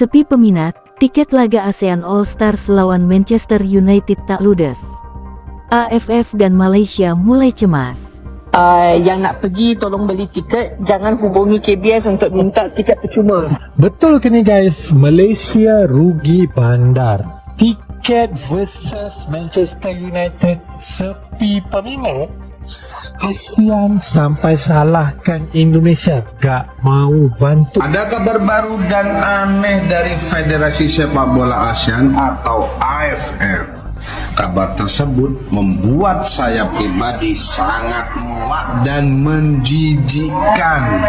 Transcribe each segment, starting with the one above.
Sepi peminat, tiket laga ASEAN All Stars lawan Manchester United tak ludes. AFF dan Malaysia mulai cemas. Yang nak pergi tolong beli tiket, jangan hubungi KBS untuk minta tiket percuma. Betul ke ni guys? Malaysia rugi bandar. Tiket versus Manchester United sepi peminat. ASEAN sampai salahkan Indonesia, gak mau bantu. Ada kabar baru dan aneh dari Federasi Sepak Bola ASEAN atau AFF. Kabar tersebut membuat saya pribadi sangat muak dan menjijikkan.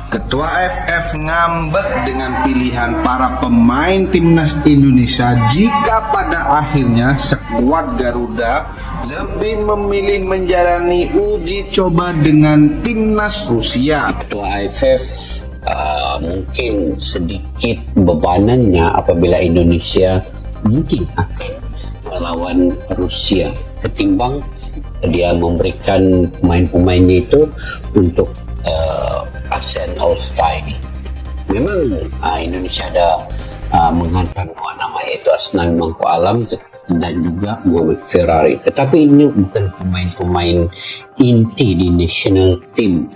Ketua AFF ngambek dengan pilihan para pemain timnas Indonesia jika pada akhirnya skuad Garuda lebih memilih menjalani uji coba dengan timnas Rusia. Ketua AFF mungkin sedikit bebanannya apabila Indonesia mungkin akan melawan Rusia ketimbang dia memberikan pemain-pemainnya itu untuk ASEAN All Star ini. Memang Indonesia ada menghantar dua nama, yaitu Asnawi Mangku Alam dan juga Muhammad Ferrari. Tetapi ini bukan pemain-pemain inti di national team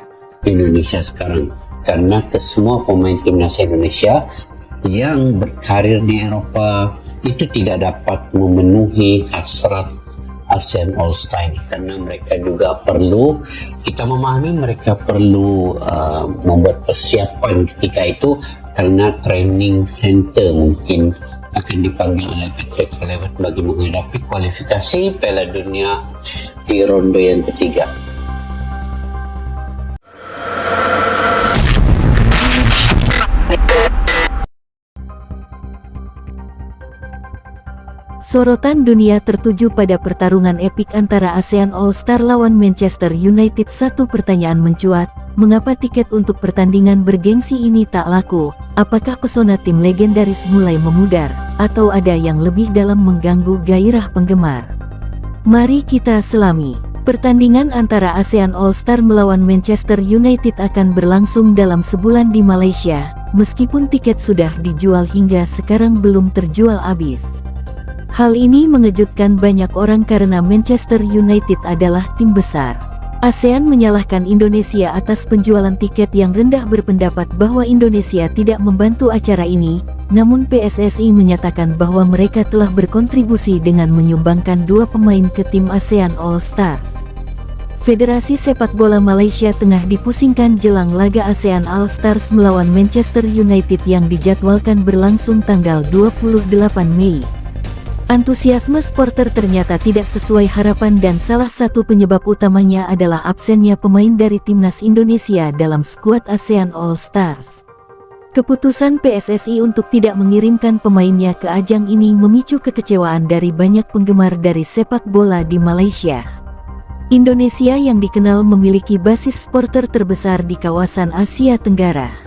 Indonesia sekarang, karena kesemua pemain timnas Indonesia yang berkarir di Eropa itu tidak dapat memenuhi hasrat ASEAN All Star ini, karena mereka juga perlu, kita memahami mereka perlu membuat persiapan ketika itu, karena training center mungkin akan dipanggil oleh Patrick Kluivert bagi menghadapi kualifikasi Piala Dunia di ronde yang ketiga. Sorotan dunia tertuju pada pertarungan epik antara ASEAN All Star lawan Manchester United. Satu pertanyaan mencuat, mengapa tiket untuk pertandingan bergengsi ini tak laku? Apakah pesona tim legendaris mulai memudar, atau ada yang lebih dalam mengganggu gairah penggemar? Mari kita selami. Pertandingan antara ASEAN All Star melawan Manchester United akan berlangsung dalam sebulan di Malaysia, meskipun tiket sudah dijual hingga sekarang belum terjual habis. Hal ini mengejutkan banyak orang karena Manchester United adalah tim besar. ASEAN menyalahkan Indonesia atas penjualan tiket yang rendah, berpendapat bahwa Indonesia tidak membantu acara ini, namun PSSI menyatakan bahwa mereka telah berkontribusi dengan menyumbangkan dua pemain ke tim ASEAN All Stars. Federasi Sepak Bola Malaysia tengah dipusingkan jelang laga ASEAN All Stars melawan Manchester United yang dijadwalkan berlangsung tanggal 28 Mei. Antusiasme supporter ternyata tidak sesuai harapan dan salah satu penyebab utamanya adalah absennya pemain dari timnas Indonesia dalam skuad ASEAN All Stars. Keputusan PSSI untuk tidak mengirimkan pemainnya ke ajang ini memicu kekecewaan dari banyak penggemar dari sepak bola di Malaysia. Indonesia yang dikenal memiliki basis supporter terbesar di kawasan Asia Tenggara.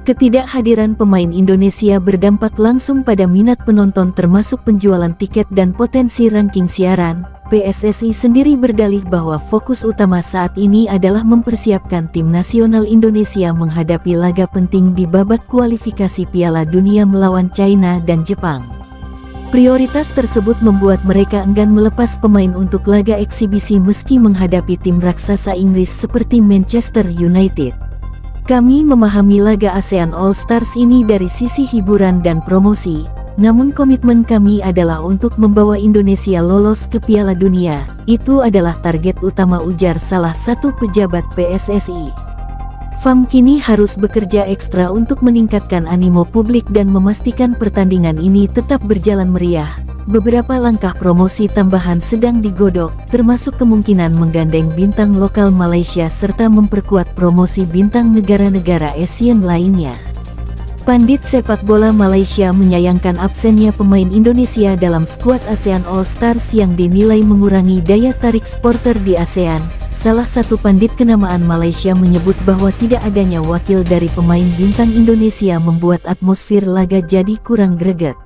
Ketidakhadiran pemain Indonesia berdampak langsung pada minat penonton, termasuk penjualan tiket dan potensi ranking siaran. PSSI sendiri berdalih bahwa fokus utama saat ini adalah mempersiapkan tim nasional Indonesia menghadapi laga penting di babak kualifikasi Piala Dunia melawan China dan Jepang. Prioritas tersebut membuat mereka enggan melepas pemain untuk laga eksibisi meski menghadapi tim raksasa Inggris seperti Manchester United. Kami memahami laga ASEAN All Stars ini dari sisi hiburan dan promosi, namun komitmen kami adalah untuk membawa Indonesia lolos ke Piala Dunia. Itu adalah target utama, ujar salah satu pejabat PSSI. FAM kini harus bekerja ekstra untuk meningkatkan animo publik dan memastikan pertandingan ini tetap berjalan meriah. Beberapa langkah promosi tambahan sedang digodok, termasuk kemungkinan menggandeng bintang lokal Malaysia serta memperkuat promosi bintang negara-negara ASEAN lainnya. Pandit sepak bola Malaysia menyayangkan absennya pemain Indonesia dalam skuad ASEAN All Stars yang dinilai mengurangi daya tarik supporter di ASEAN. Salah satu pandit kenamaan Malaysia menyebut bahwa tidak adanya wakil dari pemain bintang Indonesia membuat atmosfer laga jadi kurang greget.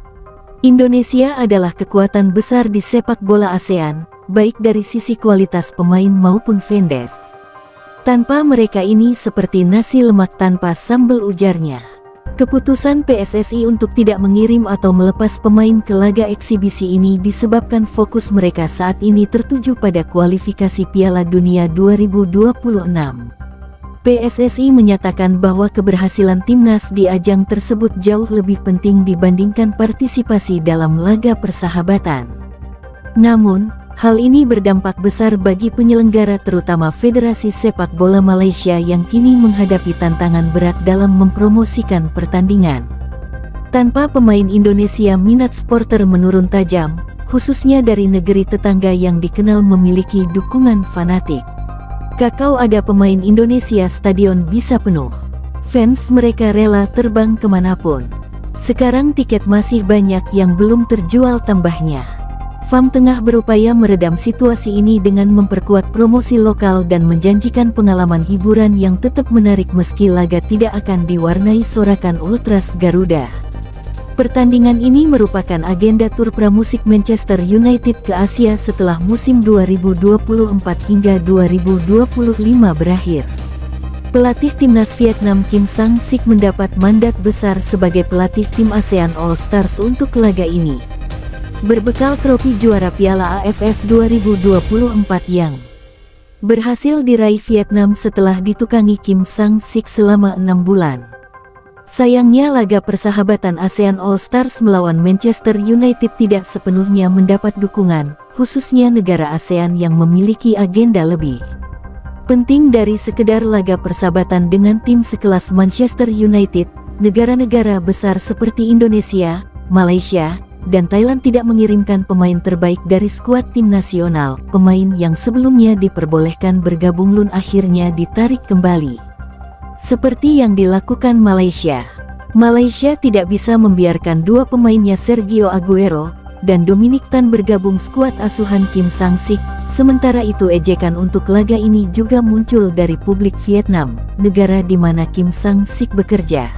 Indonesia adalah kekuatan besar di sepak bola ASEAN, baik dari sisi kualitas pemain maupun fanbase. Tanpa mereka ini seperti nasi lemak tanpa sambal, ujarnya. Keputusan PSSI untuk tidak mengirim atau melepas pemain ke laga eksibisi ini disebabkan fokus mereka saat ini tertuju pada kualifikasi Piala Dunia 2026. PSSI menyatakan bahwa keberhasilan timnas di ajang tersebut jauh lebih penting dibandingkan partisipasi dalam laga persahabatan. Namun, hal ini berdampak besar bagi penyelenggara terutama Federasi Sepak Bola Malaysia yang kini menghadapi tantangan berat dalam mempromosikan pertandingan. Tanpa pemain Indonesia, minat supporter menurun tajam, khususnya dari negeri tetangga yang dikenal memiliki dukungan fanatik. Kakau ada pemain Indonesia, stadion bisa penuh. Fans mereka rela terbang kemanapun. Sekarang tiket masih banyak yang belum terjual tambahnya. FAM tengah berupaya meredam situasi ini dengan memperkuat promosi lokal dan menjanjikan pengalaman hiburan yang tetap menarik meski laga tidak akan diwarnai sorakan Ultras Garuda. Pertandingan ini merupakan agenda tur pramusik Manchester United ke Asia setelah musim 2024 hingga 2025 berakhir. Pelatih timnas Vietnam Kim Sang-sik mendapat mandat besar sebagai pelatih tim ASEAN All Stars untuk laga ini. Berbekal trofi juara Piala AFF 2024 yang berhasil diraih Vietnam setelah ditukangi Kim Sang-sik selama 6 bulan. Sayangnya laga persahabatan ASEAN All Stars melawan Manchester United tidak sepenuhnya mendapat dukungan, khususnya negara ASEAN yang memiliki agenda lebih penting dari sekedar laga persahabatan dengan tim sekelas Manchester United. Negara-negara besar seperti Indonesia, Malaysia, dan Thailand tidak mengirimkan pemain terbaik dari skuad tim nasional. Pemain yang sebelumnya diperbolehkan bergabung akhirnya ditarik kembali. Seperti yang dilakukan Malaysia. Malaysia tidak bisa membiarkan dua pemainnya Sergio Aguero dan Dominic Tan bergabung skuad asuhan Kim Sang-sik. Sementara itu ejekan untuk laga ini juga muncul dari publik Vietnam, negara di mana Kim Sang-sik bekerja.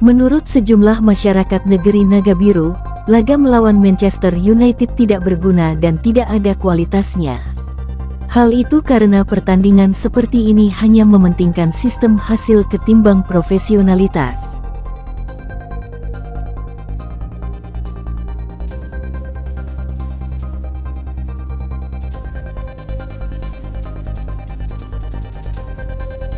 Menurut sejumlah masyarakat negeri Naga Biru, laga melawan Manchester United tidak berguna dan tidak ada kualitasnya. Hal itu karena pertandingan seperti ini hanya mementingkan sistem hasil ketimbang profesionalitas.